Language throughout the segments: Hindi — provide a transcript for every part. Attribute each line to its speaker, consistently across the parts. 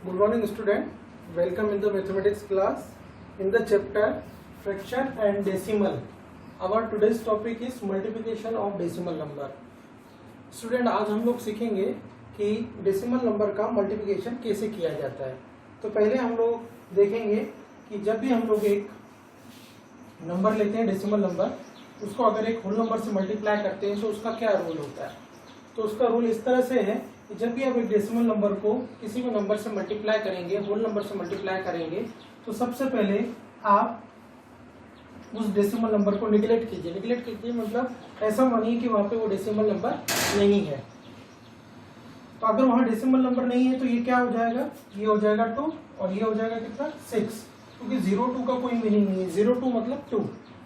Speaker 1: Good morning student, welcome in the mathematics class in the chapter fraction and decimal. Our today's topic is multiplication of decimal number. Student आज हम लोग सीखेंगे कि डेसिमल नंबर का मल्टीप्लिकेशन कैसे किया जाता है। तो पहले हम लोग देखेंगे कि जब भी हम लोग एक नंबर लेते हैं डेसिमल नंबर, उसको अगर एक होल नंबर से मल्टीप्लाई करते हैं तो उसका क्या रूल होता है। तो उसका रूल इस तरह से है कि जब भी आप एक डेसिमल नंबर को किसी भी नंबर से मल्टीप्लाई करेंगे, होल नंबर से मल्टीप्लाई करेंगे, तो सबसे पहले आप उस डेसिमल नंबर को निगलेक्ट कीजिए मतलब ऐसा मानिए कि वहां पे वो डेसिमल नंबर नहीं है। तो अगर वहां डेसिमल नंबर नहीं है तो ये क्या हो जाएगा, ये हो जाएगा 2 और ये हो जाएगा कितना 6, क्योंकि 0-2 का कोई मीनिंग नहीं है। 0-2 मतलब 2,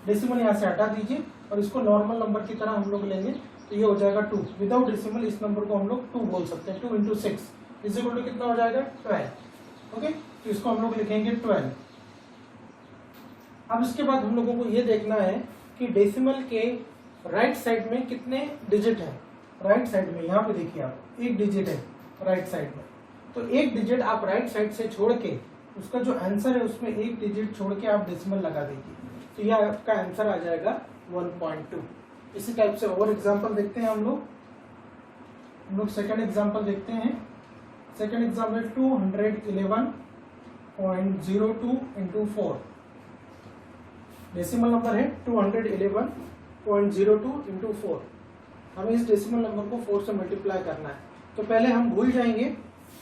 Speaker 1: डेसिमल यहाँ से हटा दीजिए और इसको नॉर्मल नंबर की तरह हम लोग लेंगे तो ये हो जाएगा 2। विदाउट डेसिमल इस नंबर को हम लोग 2 बोल सकते हैं। 2 इंटू 6 इज इक्वल टू कितना हो जाएगा 12। ओके, तो इसको हम लोग लिखेंगे 12। अब इसके बाद हम लोगों को ये देखना है कि डेसिमल के राइट साइड में कितने डिजिट है। राइट साइड में यहाँ पे देखिए आप एक डिजिट है राइट साइड में, तो एक डिजिट आप राइट साइड से छोड़ के उसका जो आंसर है उसमें एक डिजिट छोड़ के आप डेसिमल लगा दीजिए, तो यह आपका आंसर आ जाएगा 1.2। इसी टाइप से और एग्जांपल देखते हैं हम लोग सेकंड एग्जांपल देखते हैं। Second example 211.02 into 4, decimal number है 211.02 इंटू 4। हमें इस डेसिमल नंबर को 4 से मल्टीप्लाई करना है। तो पहले हम भूल जाएंगे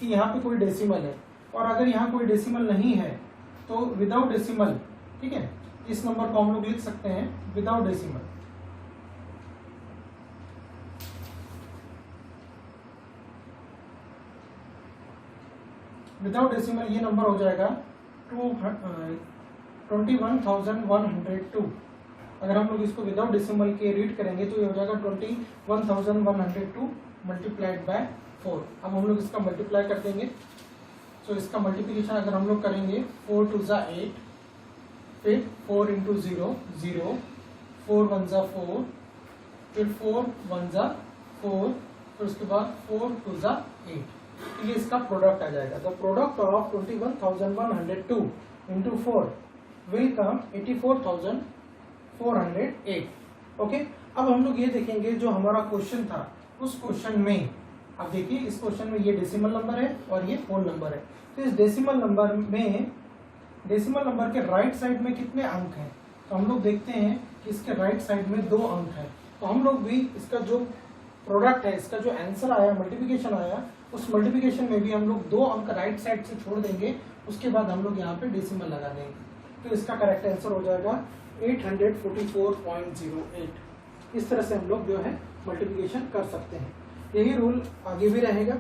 Speaker 1: कि यहाँ पे कोई डेसिमल है, और अगर यहाँ कोई डेसिमल नहीं है तो विदाउट डेसिमल, ठीक है, इस नंबर को हम लोग लिख सकते हैं विदाउट डेसिमल। विदाउट डेसिमल ये नंबर हो जाएगा 21,102। अगर हम लोग इसको विदाउट डेसिमल के रीड करेंगे तो ये हो जाएगा 21,102 मल्टीप्लाइड बाय 4। अब हम लोग इसका मल्टीप्लाई कर देंगे। तो इसका मल्टीप्लिकेशन अगर हम लोग करेंगे 4 2 ज़ा 8, फिर 4 इंटू 0 0, 4 1 ज़ा 4, फिर 4 1 ज़ा 4, फिर उसके बाद 4 2 ज़ा 8। तो ये इसका प्रोडक्ट आ जाएगा। The product of 21,102 into 4 will come 84,408। Okay, अब हम लोग ये देखेंगे जो हमारा क्वेश्चन था उस क्वेश्चन में, अब देखिए इस क्वेश्चन में ये डेसिमल नंबर है और ये होल नंबर है। तो इस डेसिमल नंबर के राइट साइड में कितने अंक हैं, तो हम लोग देखते हैं कि इसके राइट साइड में 2 अंक है। तो हम लोग भी इसका जो प्रोडक्ट है, इसका जो आंसर आया, मल्टीप्लिकेशन आया, उस मल्टीप्लिकेशन में भी हम लोग 2 अंक राइट साइड से छोड़ देंगे, उसके बाद हम लोग यहाँ पे डेसिमल लगा देंगे। तो इसका करेक्ट आंसर हो जाएगा 844.08। इस तरह से हम लोग जो है मल्टीप्लिकेशन कर सकते हैं। यही रूल आगे भी रहेगा।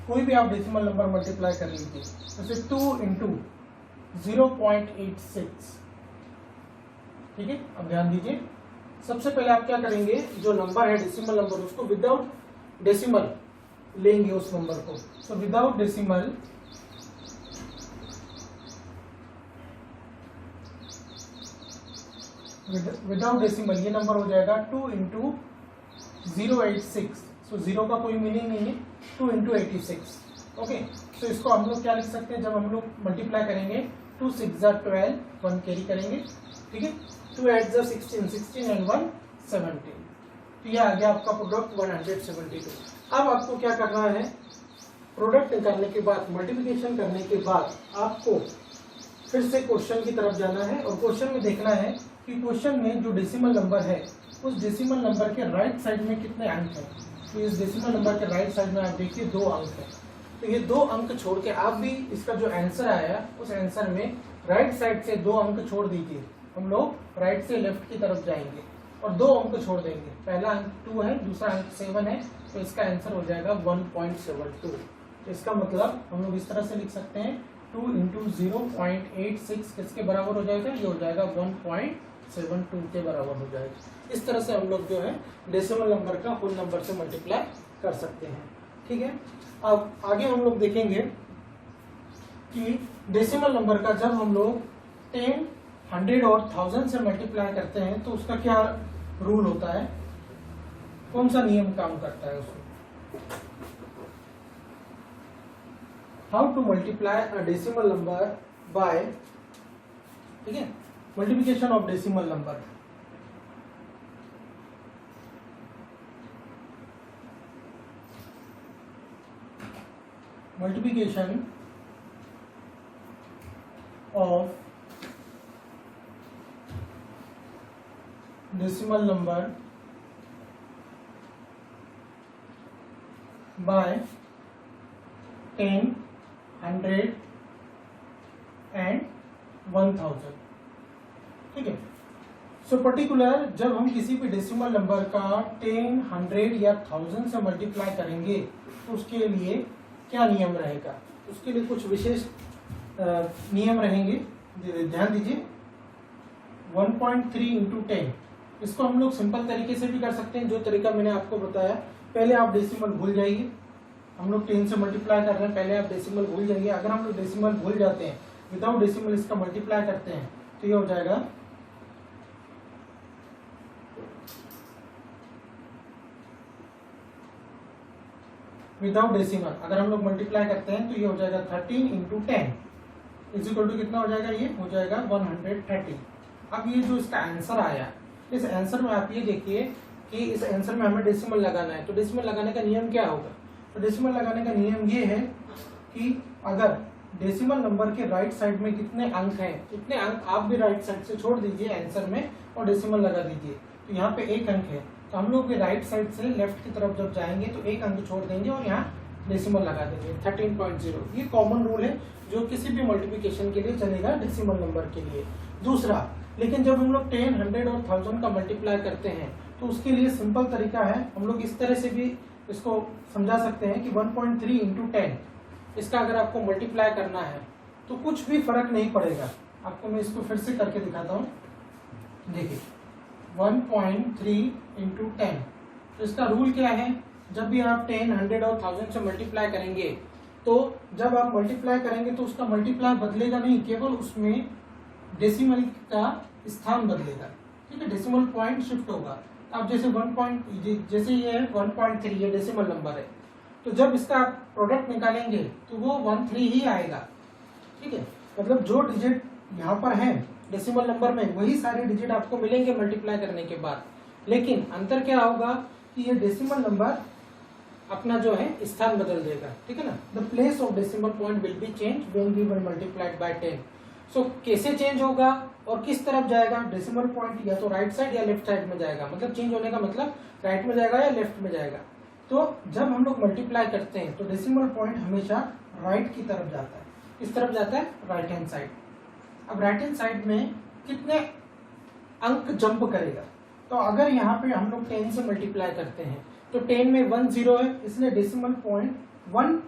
Speaker 1: कोई भी आप डेसिमल नंबर मल्टीप्लाई कर लीजिए, जैसे 2 इंटू 0.86, ठीक है। अब ध्यान दीजिए, सबसे पहले आप क्या करेंगे, जो नंबर है डेसिमल नंबर उसको विदाउट डेसिमल लेंगे उस नंबर को। तो विदाउट डेसिमल ये नंबर हो जाएगा 2 इंटू 086। सो 0 का कोई मीनिंग नहीं है, 2 इंटू 86। ओके, तो इसको हम लोग क्या लिख सकते हैं, जब हम लोग मल्टीप्लाई करेंगे 2 6 ज़ा 12, 1 कैरी करेंगे, ठीक है। 2 8 ज़ा 16, 16 एंड 1 17। तो ये आ गया आपका प्रोडक्ट 172। अब आपको क्या करना है, प्रोडक्ट करने के बाद, मल्टीप्लिकेशन करने के बाद आपको फिर से क्वेश्चन की तरफ जाना है और क्वेश्चन में देखना है कि क्वेश्चन में जो डेसिमल नंबर है उस डेसिमल नंबर के राइट साइड में कितने अंक हैं। तो इस डेसिमल नंबर के राइट साइड में आप देखिए 2 अंक है। तो ये 2 अंक छोड़ के आप भी इसका जो आंसर आया उस आंसर में राइट साइड से 2 अंक छोड़ दीजिए। हम लोग राइट से लेफ्ट की तरफ जाएंगे और 2 अंक छोड़ देंगे। पहला अंक 2 है, दूसरा अंक 7 है, तो इसका आंसर हो जाएगा 1.72। तो इसका मतलब हम लोग इस तरह से लिख सकते हैं 2 इंटू 0.86 किसके बराबर हो जाएगा, ये हो जाएगा 1.72 के बराबर हो जाएगा। इस तरह से हम लोग जो है डेसिमल नंबर का होल नंबर से मल्टीप्लाई कर सकते हैं, ठीक है। अब आगे हम लोग देखेंगे कि डेसिमल नंबर का जब हम लोग 10, 100 और 1000 से मल्टीप्लाई करते हैं तो उसका क्या रूल होता है, कौन सा नियम काम करता है उसमें। How to multiply a decimal number by, ठीक है, multiplication of decimal number. Multiplication of decimal number by 10, 100 and 1000, ठीक है। सो पर्टिकुलर जब हम किसी भी डेसिमल नंबर का 10, 100 या 1000 से मल्टीप्लाई करेंगे तो उसके लिए क्या नियम रहेगा, उसके लिए कुछ विशेष नियम रहेंगे, ध्यान दीजिए। 1.3 इंटू 10, इसको हम लोग सिंपल तरीके से भी कर सकते हैं, जो तरीका मैंने आपको बताया। पहले आप डेसिमल भूल जाइए, हम लोग 10 से मल्टीप्लाई कर रहे हैं, पहले आप डेसिमल भूल जाइए। अगर हम लोग डेसिमल भूल जाते हैं, विदाउट डेसिमल इसका मल्टीप्लाई करते हैं तो ये हो जाएगा विदाउट डेसिमल, अगर हम लोग मल्टीप्लाई करते हैं तो ये हो जाएगा 13 इंटू 10 इज इक्वल टू कितना हो जाएगा, ये हो जाएगा 130। अब ये जो इसका आंसर आया, इस आंसर में आप ये देखिए कि इस आंसर में हमें डेसिमल लगाना है। तो डेसिमल लगाने का नियम क्या होगा, तो डेसिमल लगाने का नियम ये है कि अगर डेसिमल नंबर के राइट साइड में कितने अंक हैं, उतने अंक आप भी राइट साइड से छोड़ दीजिए आंसर में और डेसिमल लगा दीजिए। तो यहाँ पे एक अंक है, तो हम लोग भी राइट साइड से लेफ्ट की तरफ जब जाएंगे तो एक अंक छोड़ देंगे और यहाँ डेसिमल लगा देंगे 13.0। ये कॉमन रूल है जो किसी भी मल्टीप्लिकेशन के लिए चलेगा डेसिमल नंबर के लिए। दूसरा, लेकिन जब हम लोग 10, 100 और 1000 का मल्टीप्लाई करते हैं तो उसके लिए सिंपल तरीका है, हम लोग इस तरह से भी इसको समझा सकते हैं कि 1.3 इंटू 10, इसका अगर आपको मल्टीप्लाई करना है तो कुछ भी फर्क नहीं पड़ेगा। आपको मैं इसको फिर से करके दिखाता हूँ, देखिए 1.3 इंटू 10, तो इसका रूल क्या है, जब भी आप 10, 100 और 1000 से मल्टीप्लाई करेंगे तो जब आप मल्टीप्लाई करेंगे तो उसका मल्टीप्लाई बदलेगा नहीं, केवल उसमें डेसिमल का स्थान बदलेगा, ठीक है, डेसिमल पॉइंट शिफ्ट होगा। अब जैसे जैसे ये है 1.3, ये डेसिमल नंबर है, तो जब इसका आप प्रोडक्ट निकालेंगे तो वो 13 ही आएगा, ठीक है। मतलब जो डिजिट यहाँ पर है डेसिमल नंबर में वही सारे डिजिट आपको मिलेंगे मल्टीप्लाई करने के बाद, लेकिन अंतर क्या होगा कि ये डेसिमल नंबर अपना जो है स्थान बदल देगा, ठीक है ना। The place of decimal point will be change when we will multiplied by 10। So कैसे चेंज होगा और किस तरफ जाएगा, डेसिमल पॉइंट या तो राइट साइड या लेफ्ट साइड में जाएगा, मतलब चेंज होने का मतलब राइट में जाएगा या लेफ्ट में जाएगा। तो जब हम लोग मल्टीप्लाई करते हैं तो डेसिमल पॉइंट हमेशा राइट की तरफ जाता है। किस तरफ जाता है, राइट हैंड साइड। अब राइट हैंड साइड में कितने अंक जंप करेगा, तो अगर यहाँ पे हम लोग 10 से मल्टीप्लाई करते हैं तो 10 में 1 0 है, इसलिए डेसिमल पॉइंट 1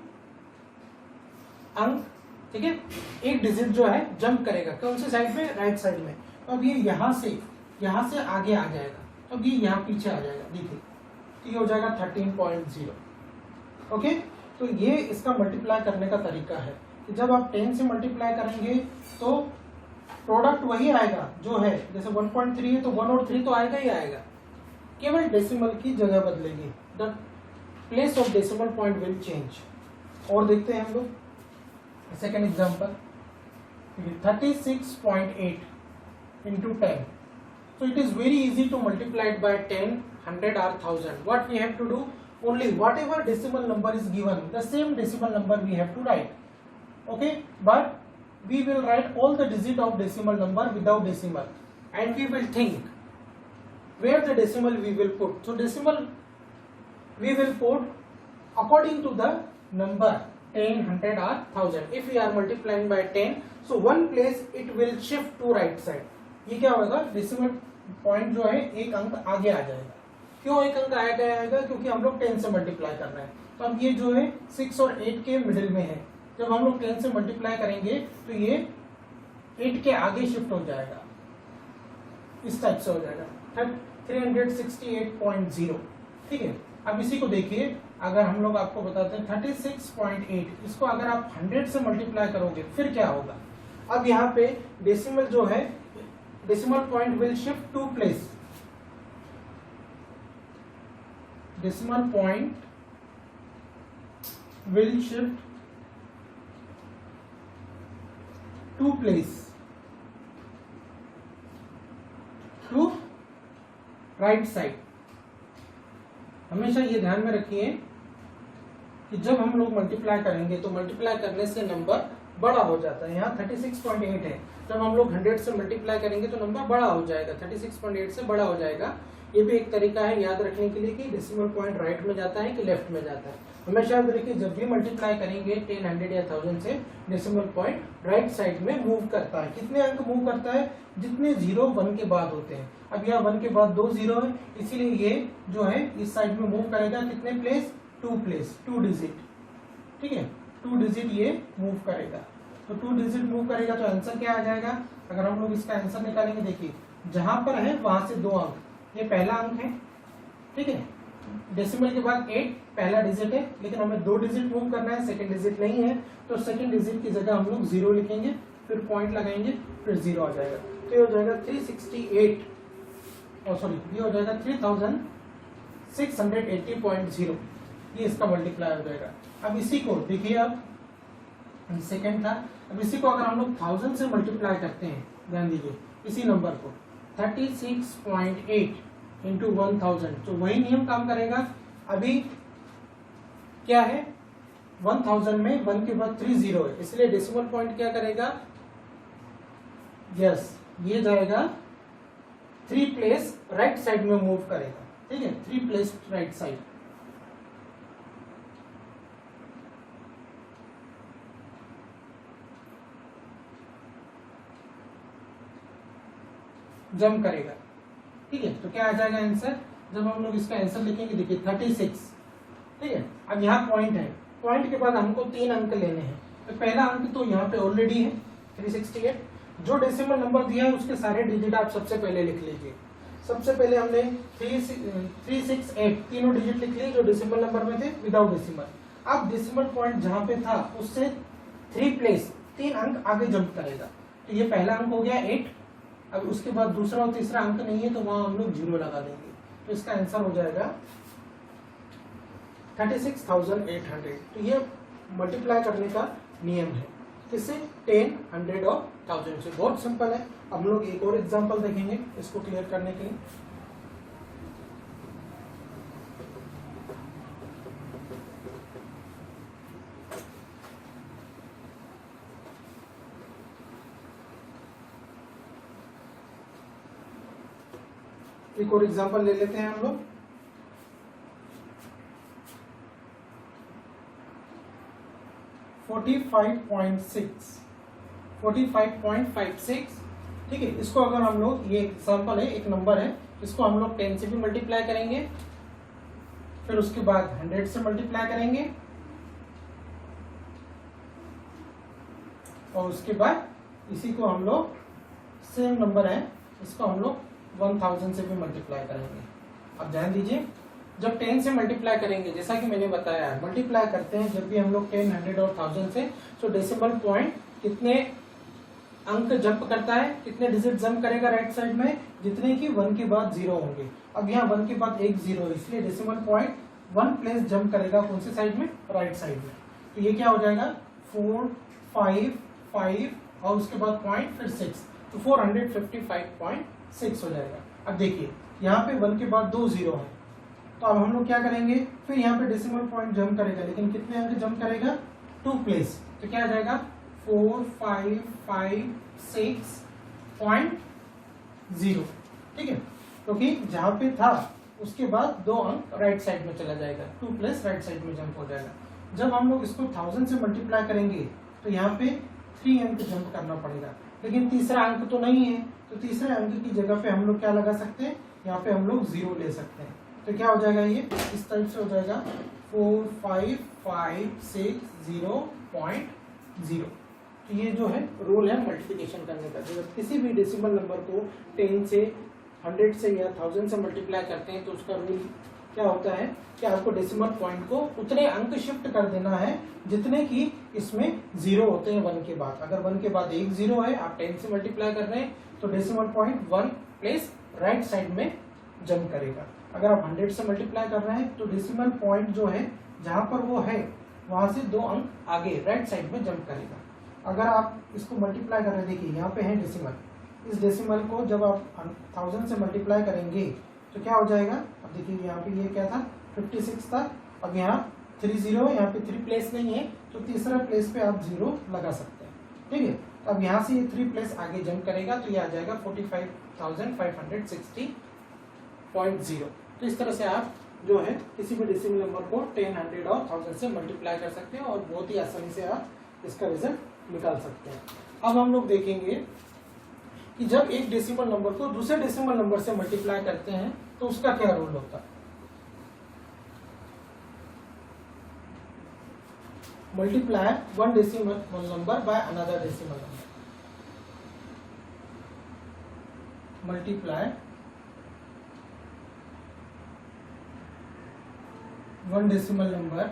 Speaker 1: अंक, ठीक है, एक डिजिट जो है जंप करेगा, कौन से साइड में, राइट साइड में। तो अब ये यहाँ से आगे आ जाएगा, तो अब ये यहाँ पीछे आ जाएगा, देखिए तो ये हो जाएगा 13.0। ओके, तो ये इसका मल्टीप्लाई करने का तरीका है कि जब आप 10 से मल्टीप्लाई करेंगे तो प्रोडक्ट वही आएगा जो है, जैसे 1.3 है तो 1 और 3 तो आएगा ही आएगा, केवल डेसिमल की जगह बदलेगी, the place of decimal point will change. और देखते हैं हम लोग second example, 36.8 into 10. So it is very easy to multiply it by 10, 100 or 1000. What we have to do, only whatever decimal number is given, the same decimal number we have to write. Okay, but we will write all the digit of decimal number without decimal, and we will think where the decimal we will put. So decimal we will put according to the number 10, 100 or 1000. If we are multiplying by 10, so one place it will shift to right side. ये क्या होगा, डेसिमल पॉइंट जो है एक अंक आगे आ जाएगा। क्यों एक अंक आगे आएगा, क्योंकि हम लोग 10 से मल्टीप्लाई कर रहे हैं। तो अब ये जो है 6 और 8 के मिडिल में है, जब हम लोग 10 से मल्टीप्लाई करेंगे तो ये 8 के आगे शिफ्ट हो जाएगा, इस टाइप से हो जाएगा 368.0, ठीक है। अब इसी को देखिए, अगर हम लोग आपको बताते हैं 36.8, इसको अगर आप 100 से मल्टीप्लाई करोगे फिर क्या होगा। अब यहाँ पे डेसिमल जो है, decimal point will shift two place, decimal point will shift two place to right side. हमेशा ये ध्यान में रखिए कि जब हम लोग मल्टीप्लाई करेंगे तो मल्टीप्लाई करने से नंबर बड़ा हो जाता है। यहाँ 36.8 है, जब हम लोग 100 से मल्टीप्लाई करेंगे तो नंबर बड़ा हो जाएगा, 36.8 से बड़ा हो जाएगा। ये भी एक तरीका है याद रखने के लिए कि डेसिमल पॉइंट राइट में जाता है कि लेफ्ट में जाता है। हमेशा याद रखिए जब भी मल्टीप्लाई करेंगे 10, 100 या 1000 से डेसिमल पॉइंट राइट साइड में मूव करता है। कितने अंक मूव करता है? जितने 0 1 के बाद होते हैं। अब यहाँ 1 के बाद 2 0 है, इसीलिए ये जो है इस साइड में मूव करेगा। कितने प्लेस? 2 place, 2 digit. ठीक है, 2 डिजिट ये मूव करेगा। तो 2 डिजिट मूव करेगा तो आंसर क्या आ जाएगा? अगर हम लोग इसका आंसर निकालेंगे, देखिए जहां पर है वहां से 2 अंक, ये पहला अंक है। ठीक है, डेसिमल के बाद 8 पहला डिजिट है, लेकिन हमें 2 डिजिट मूव करना है, सेकंड डिजिट नहीं है, तो सेकंड डिजिट की जगह हम लोग 0 लिखेंगे, फिर पॉइंट लगाएंगे, फिर 0 आ जाएगा। तो ये हो जाएगा 368, सॉरी ये हो जाएगा 3680.0, ये इसका मल्टीप्लाई हो जाएगा। अब इसी को देखिए, अब सेकंड था, अब इसी को अगर हम लोग 1000 से मल्टीप्लाई करते हैं, ध्यान दीजिए इसी नंबर को 36.8 इंटू 1000, तो वही नियम काम करेगा। अभी क्या है, 1000 में 1 के बाद 3 0 है, इसलिए डेसिमल पॉइंट क्या करेगा? यस, ये जाएगा 3 प्लेस राइट साइड में मूव करेगा। ठीक है, 3 प्लेस राइट साइड। जंप करेगा। ठीक है, तो क्या आ जाएगा आंसर? जब हम लोग इसका आंसर लिखेंगे, देखिए 36। ठीक है, अब यहाँ पॉइंट है, पॉइंट के बाद हमको 3 अंक लेने हैं। तो पहला अंक तो यहाँ पे ऑलरेडी है 368। जो डेसिमल नंबर दिया है उसके सारे डिजिट आप सबसे पहले लिख लीजिए। सबसे पहले हमने 368 तीनों डिजिट लिख लिए जो डेसिमल नंबर में थे विदाउट डेसिमल। अब डेसिमल पॉइंट जहां पे था उससे 3 प्लेस 3 अंक आगे जंप करेगा। तो ये पहला अंक हो गया 8। अब उसके बाद दूसरा और तीसरा अंक नहीं है, तो वहां हम लोग 0 लगा देंगे। तो इसका आंसर हो जाएगा 36,800। तो ये मल्टीप्लाई करने का नियम है, किससे? 10, 100 और 1000 से। बहुत सिंपल है। अब हम लोग एक और एग्जांपल देखेंगे इसको क्लियर करने के लिए। एक और एग्जांपल ले लेते हैं हम लोग। $45.56। ठीक है, इसको अगर हम लोग, ये एग्जांपल है, एक नंबर है, इसको हम लोग 10 से भी मल्टीप्लाई करेंगे, फिर उसके बाद 100 से मल्टीप्लाई करेंगे, और उसके बाद इसी को हम लोग, सेम नंबर है, इसको हम लोग 1000 से भी मल्टीप्लाई करेंगे। अब ध्यान दीजिए, जब 10 से मल्टीप्लाई करेंगे, जैसा कि मैंने बताया, मल्टीप्लाई करते हैं जब भी हम लोग 10, 100 और 1000 से, तो डेसिमल पॉइंट कितने अंक जंप करता है, कितने डिजिट जंप करेगा राइट साइड में? जितने की 1 के बाद 0 होंगे। अब यहाँ 1 के बाद एक 0 है, इसलिए डेसिमल पॉइंट 1 प्लेस जंप करेगा कौन से साइड में? राइट साइड में। तो ये क्या हो जाएगा? 4, 5, 5 और उसके बाद पॉइंट, फिर 6, तो 455.6 हो जाएगा। अब देखिए यहाँ पे 1 के बाद 2 0 है, तो अब हम लोग क्या करेंगे? फिर यहाँ पे डेसिमल पॉइंट जंप करेगा, लेकिन कितने अंक जंप करेगा? 2 प्लेस। तो क्या आ जाएगा? 4556.0। ठीक है, क्योंकि जहां पे था उसके बाद 2 अंक राइट साइड में चला जाएगा, 2 प्लेस राइट साइड में जंप हो जाएगा। जब हम लोग इसको 1000 से मल्टीप्लाई करेंगे तो यहाँ पे 3 अंक जंप करना पड़ेगा, लेकिन तीसरा अंक तो नहीं है, तो तीसरे अंक की जगह पे हम लोग क्या लगा सकते हैं? यहाँ पे हम लोग 0 ले सकते हैं। तो क्या हो जाएगा? ये इस टाइप से हो जाएगा 4556.0। तो ये जो है रूल है मल्टीप्लिकेशन करने का। जब किसी भी डेसिमल नंबर को 10 से, 100 से या 1000 से मल्टीप्लाई करते हैं तो उसका रूल क्या होता है कि आपको डेसिमल पॉइंट को उतने अंक शिफ्ट कर देना है जितने की इसमें 0 होते हैं 1 के बाद। अगर 1 के बाद एक 0 है, आप 10 से मल्टीप्लाई कर रहे हैं, तो decimal point 1 place right side में जंप करेगा। अगर आप 100 से मल्टीप्लाई कर रहे हैं तो डेसिमल पॉइंट जो है जहां पर वो है वहां से 2 अंक आगे राइट साइड में जंप करेगा। अगर आप इसको मल्टीप्लाई कर रहे हैं, देखिए यहाँ पे है डेसिमल, इस डेसिमल को जब आप 1000 से मल्टीप्लाई करेंगे तो क्या हो जाएगा, अब देखिए यहाँ पे ये क्या था 56 था, अब यहाँ 30 है, यहाँ पे 3 प्लेस नहीं है तो तीसरा प्लेस पे आप 0 लगा सकते हैं, ठीक है। तो अब यहाँ से ये 3 प्लेस आगे जंप करेगा तो ये आ जाएगा 45,560.0। तो इस तरह से आप जो है किसी भी डेसिमल नंबर को 10, 100 और 1000 से मल्टीप्लाई कर सकते हैं और बहुत ही आसानी से आप इसका रिजल्ट निकाल सकते हैं। अब हम लोग देखेंगे कि जब एक डेसिमल नंबर को दूसरे डेसिमल नंबर से मल्टीप्लाई करते हैं तो उसका क्या रूल होता है। Multiply one decimal number by another decimal number, multiply one decimal number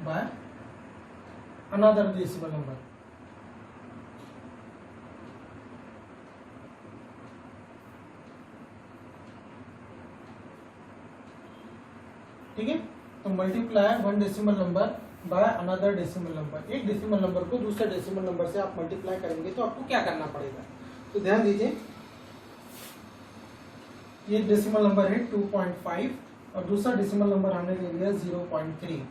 Speaker 1: by another decimal number. ठीक है, तो multiply one decimal number by another decimal number, एक डेसिमल नंबर को दूसरे डेसिमल नंबर से आप मल्टीप्लाई करेंगे तो आपको क्या करना पड़ेगा। तो ध्यान दीजिए, ये डेसिमल नंबर है 2.5 और दूसरा डेसिमल नंबर हमने ले लिया 0.3।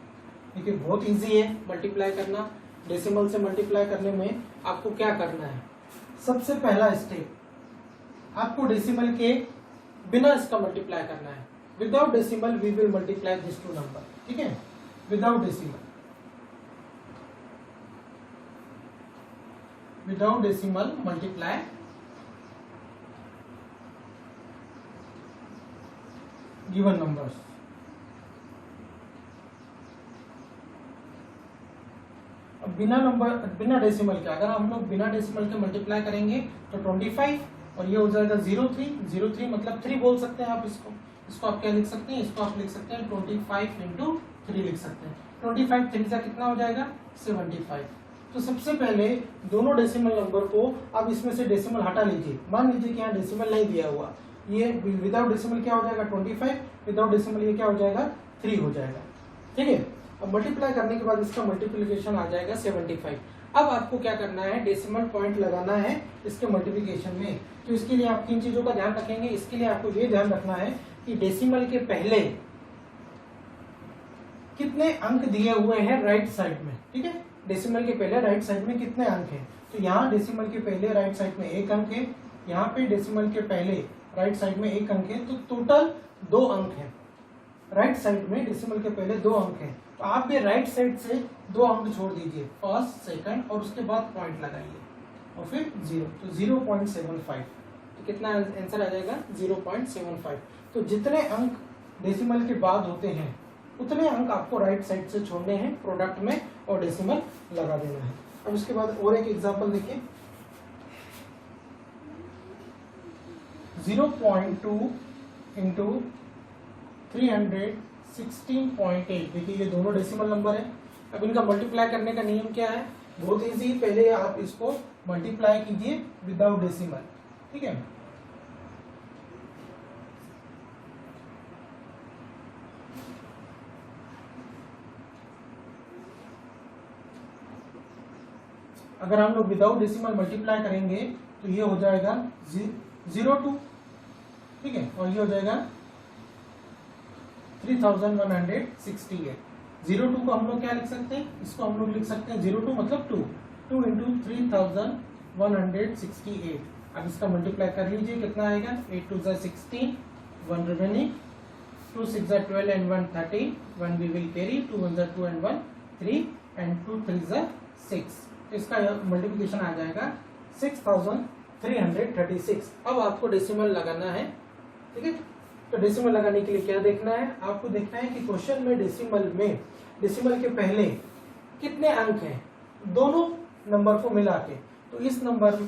Speaker 1: देखिए बहुत इजी है मल्टीप्लाई करना, डेसिमल से मल्टीप्लाई करने में आपको क्या करना है, सबसे पहला स्टेप आपको डेसिमल के बिना इसका मल्टीप्लाई करना है। Without decimal we will multiply this two number, ठीक है, without decimal, without decimal multiply given numbers. अब बिना डेसिमल के अगर हम लोग बिना डेसिमल के मल्टीप्लाई करेंगे तो 25 और ये हो जाएगा 03 मतलब 3 बोल सकते हैं आप इसको आप क्या लिख सकते हैं, इसको आप लिख सकते हैं 25 × 3 लिख सकते हैं। 25 3 से कितना हो जाएगा 75। तो सबसे पहले दोनों डेसिमल नंबर को अब इसमें से डेसिमल हटा लीजिए, मान लीजिए कि यहाँ डेसिमल नहीं दिया हुआ, ये विदाउट डेसिमल क्या हो जाएगा 25, विदाउट डेसिमल ये क्या हो जाएगा 3 हो जाएगा, ठीक है। अब मल्टीप्लाई करने के बाद इसका मल्टीप्लिकेशन आ जाएगा 75। अब आपको क्या करना है, डेसिमल पॉइंट लगाना है इसके मल्टीप्लिकेशन में। तो इसके लिए आप किन चीजों का ध्यान रखेंगे, इसके लिए आपको ये ध्यान रखना है कि डेसिमल के पहले कितने अंक दिए हुए हैं राइट साइड में, ठीक है। डेसिमल के पहले राइट साइड में कितने अंक हैं, तो यहाँ डेसिमल के पहले राइट साइड में 1 अंक है, यहाँ पे डेसिमल के पहले राइट साइड में 1 अंक है, तो टोटल 2 अंक है। राइट साइड में डेसिमल के पहले 2 अंक है, तो आप भी राइट साइड से 2 अंक छोड़ दीजिए, फर्स्ट सेकंड और उसके बाद पॉइंट लगाइए और फिर 0, तो 0.75। तो कितना आंसर आ जाएगा 0.75। तो जितने अंक डेसिमल के बाद होते हैं उतने अंक आपको राइट साइड से छोड़ने हैं प्रोडक्ट में और डेसिमल लगा देना है। अब उसके बाद और एक एग्जांपल देखिए, 0.2 × 316.8। देखिए ये दोनों डेसिमल नंबर है। अब इनका मल्टीप्लाई करने का नियम क्या है, बहुत इजी, पहले आप इसको मल्टीप्लाई कीजिए विदाउट डेसिमल, ठीक है। अगर हम लोग विदाउट डेसिमल मल्टीप्लाई करेंगे तो ये हो जाएगा 02, ठीक है, और ये हो जाएगा 3168। 02 को हम लोग क्या लिख सकते हैं, इसको हम लोग लिख सकते हैं 02 मतलब 2 × 3168। अब इसका मल्टीप्लाई कर लीजिए, कितना आएगा 8 2 16, 1 remaining, 2 6 12 and 1 13, 1 we will carry, 2 1 2 and 1 3 and 2 3 6। इसका मल्टीप्लिकेशन आ जाएगा 6336। अब आपको डेसिमल लगाना है, ठीक है। तो डेसिमल लगाने के लिए क्या देखना है, आपको देखना है कि क्वेश्चन में डेसिमल के पहले कितने अंक हैं दोनों नंबर को मिला के। तो इस नंबर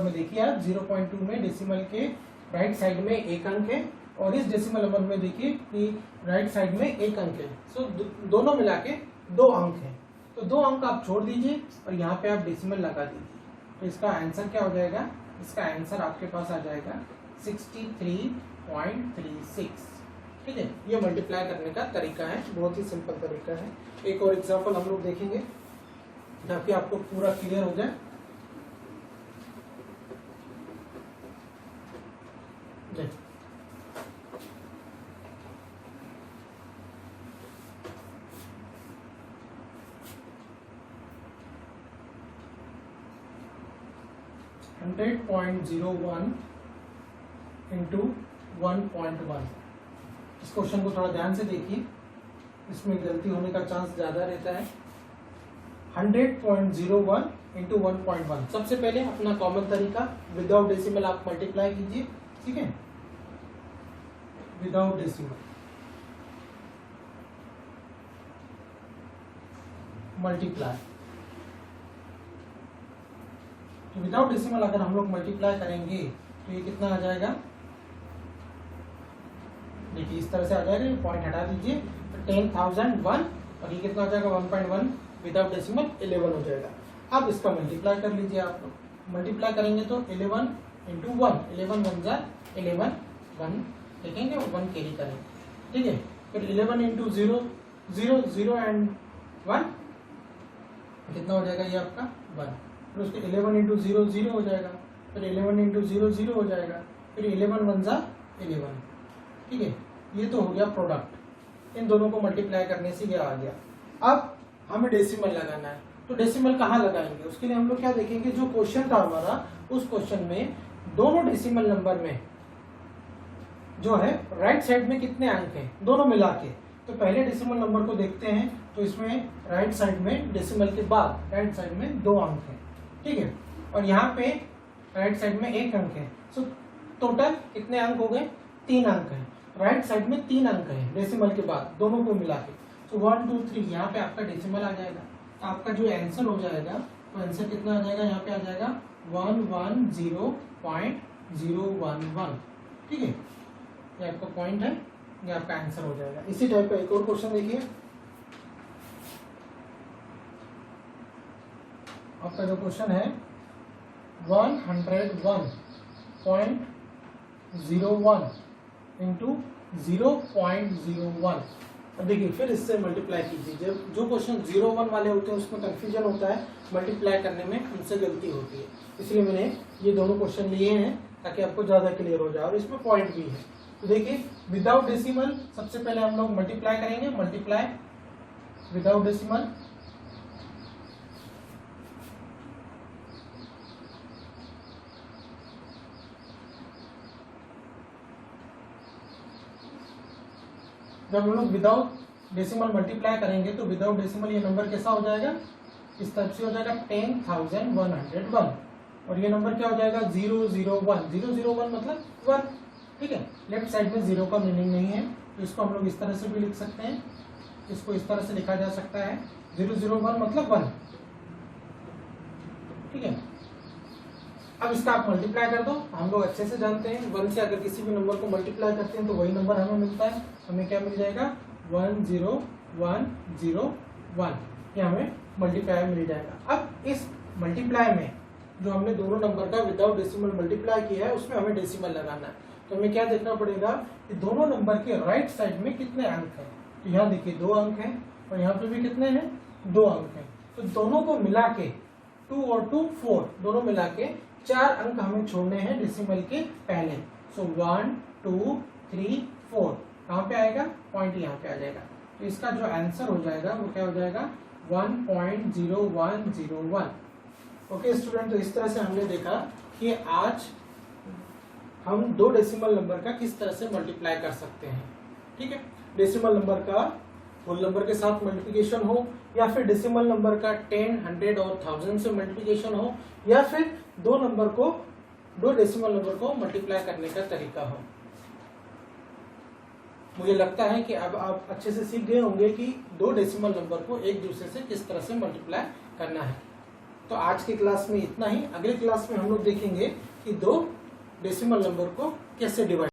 Speaker 1: में देखिए आप 0.2 में डेसिमल के राइट साइड में 1 अंक है और इस डेसिमल नंबर में देखिए कि राइट साइड में 1 अंक है। सो दोनों मिला के 2 अंक है, तो 2 अंक आप छोड़ दीजिए और यहाँ पे आप डेसिमल लगा दीजिए। तो इसका आंसर क्या हो जाएगा, इसका आंसर आपके पास आ जाएगा 63.36, ठीक है, ये मल्टीप्लाई करने का तरीका है, बहुत ही सिंपल तरीका है। एक और एग्जांपल हम लोग देखेंगे ताकि आपको पूरा क्लियर हो जाए। देखिए 100.01 इंटू 1.1। इस क्वेश्चन को थोड़ा ध्यान से देखिए, इसमें गलती होने का चांस ज्यादा रहता है। 100.01 इंटू 1.1। सबसे पहले अपना कॉमन तरीका विदाउट डेसिमल आप मल्टीप्लाई कीजिए, ठीक है, विदाउट डेसिमल मल्टीप्लाई। तो विदाउट डेसिमल अगर हम लोग मल्टीप्लाई करेंगे तो ये कितना आ जाएगा, देखिए इस तरह से आ जाएगा, ये पॉइंट हटा दीजिए, तो 10,001 और ये कितना आ जाएगा 1.1, विदाउट डेसिमल 11 हो जाएगा। अब इसका मल्टीप्लाई कर लीजिए आप लोग। मल्टीप्लाई करेंगे तो 11 इंटू 1, 11 1 जा 11, 1 देखेंगे 1 कैरी करेंगे, ठीक है। फिर 11 इंटू 0, 0 0 एंड 1 कितना हो जाएगा, ये आपका 1। फिर उसके 11 इंटू 0 0 हो जाएगा, फिर 11 इंटू 0 0 हो जाएगा, फिर 11 1 जा 11, ठीक है। ये तो हो गया प्रोडक्ट, इन दोनों को मल्टीप्लाई करने से ये आ गया। अब हमें डेसिमल लगाना है, तो डेसिमल कहाँ लगाएंगे, उसके लिए हम लोग क्या देखेंगे, जो क्वेश्चन था हमारा उस क्वेश्चन में दोनों डेसिमल नंबर में जो है राइट साइड में कितने अंक हैं दोनों मिला के। तो पहले डेसिमल नंबर को देखते हैं, तो इसमें राइट साइड में डेसिमल के बाद राइट साइड में 2 अंक हैं, ठीक है, और यहाँ पे राइट साइड में 1 अंक है। सो टोटल कितने अंक हो गए, 3 अंक हैं। राइट साइड में 3 अंक हैं डेसिमल के बाद दोनों को मिला के। तो 1 2 3 यहाँ पे आपका डेसिमल आ जाएगा। तो आपका जो आंसर हो जाएगा तो आंसर कितना आ जाएगा, यहाँ पे आ जाएगा 110.011, ठीक है। ये आपका पॉइंट है, ये आपका आंसर हो जाएगा। इसी टाइप का एक और क्वेश्चन देखिए, आपका जो क्वेश्चन है 101.01 इंटू 0.01। अब देखिए फिर इससे मल्टीप्लाई कीजिए। जब जो क्वेश्चन 0 1 वाले होते हैं उसमें कंफ्यूजन होता है, मल्टीप्लाई करने में हमसे गलती होती है, इसलिए मैंने ये दोनों क्वेश्चन लिए हैं ताकि आपको ज़्यादा क्लियर हो जाए, और इसमें पॉइंट भी है। तो देखिए विदाउट डेसिमल सबसे पहले हम लोग मल्टीप्लाई करेंगे, मल्टीप्लाई विदाउट डेसिमल, जब हम लोग विदाउट डेसिमल मल्टीप्लाई करेंगे तो विदाउट डेसिमल ये नंबर कैसा हो जाएगा, इस तरफ से हो जाएगा 10,101, और ये नंबर क्या हो जाएगा 001, 001 मतलब 1, ठीक है। लेफ्ट साइड में 0 का मीनिंग नहीं है, तो इसको हम लोग इस तरह से भी लिख सकते हैं, इसको इस तरह से लिखा जा सकता है 001 मतलब 1, ठीक है। अब इसका आप मल्टीप्लाई कर दो, हम लोग अच्छे से जानते हैं 1 से अगर किसी भी नंबर को मल्टीप्लाई करते हैं तो वही नंबर हमें मिलता है। हमें क्या मिल जाएगा 10101, ये हमें मल्टीप्लाई मिल जाएगा। अब इस मल्टीप्लाई में जो हमने दोनों नंबर का विदाउट डेसिमल मल्टीप्लाई किया है उसमें हमें डेसिमल लगाना है। तो हमें क्या देखना पड़ेगा कि दोनों नंबर के राइट साइड में कितने अंक हैं। तो यहाँ देखिए 2 अंक हैं और यहाँ पे भी कितने हैं 2 अंक हैं। तो दोनों को मिला के 2 और 2 4, दोनों मिला के 4 अंक हमें छोड़ने हैं डेसिमल के पहले। सो 1 2 3 4 कहाँ पे आएगा, पॉइंट यहाँ पे आ जाएगा। तो इसका जो आंसर हो जाएगा वो क्या हो जाएगा 1.0101। ओके स्टूडेंट, तो इस तरह से हमने देखा कि आज हम 2 डेसिमल नंबर का किस तरह से मल्टीप्लाई कर सकते हैं, ठीक है। डेसिमल नंबर का होल नंबर के साथ मल्टीप्लिकेशन हो, या फिर डेसिमल नंबर का 10, 100 और 1000 से मल्टीप्लिकेशन हो, या फिर 2 डेसिमल नंबर को मल्टीप्लाई करने का तरीका हो। मुझे लगता है कि अब आप अच्छे से सीख गए होंगे कि 2 डेसिमल नंबर को एक दूसरे से किस तरह से मल्टीप्लाई करना है। तो आज की क्लास में इतना ही। अगली क्लास में हम लोग देखेंगे कि 2 डेसिमल नंबर को कैसे डिवाइड